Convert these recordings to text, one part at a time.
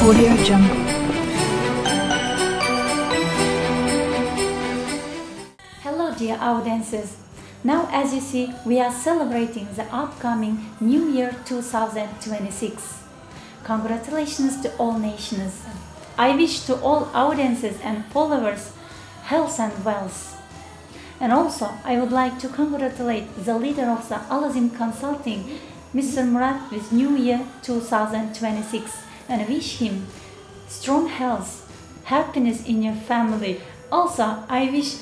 Audio Jungle. Hello dear audiences. Now as you see, we are celebrating the upcoming New Year 2026. Congratulations to all nations. I wish to all audiences and followers health and wealth. And also, I would like to congratulate the leader of the Alazim Consulting, Mr. Murat, with New Year 2026 and wish him strong health, happiness in your family. Also, I wish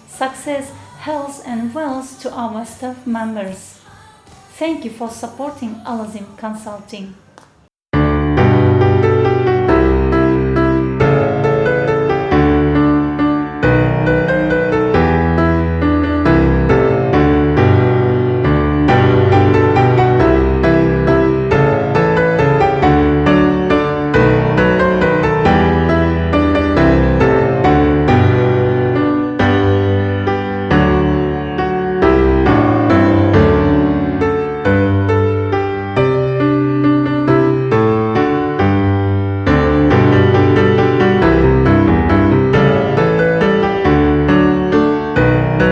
success, health and wealth to our staff members. Thank you for supporting Alazim Consulting.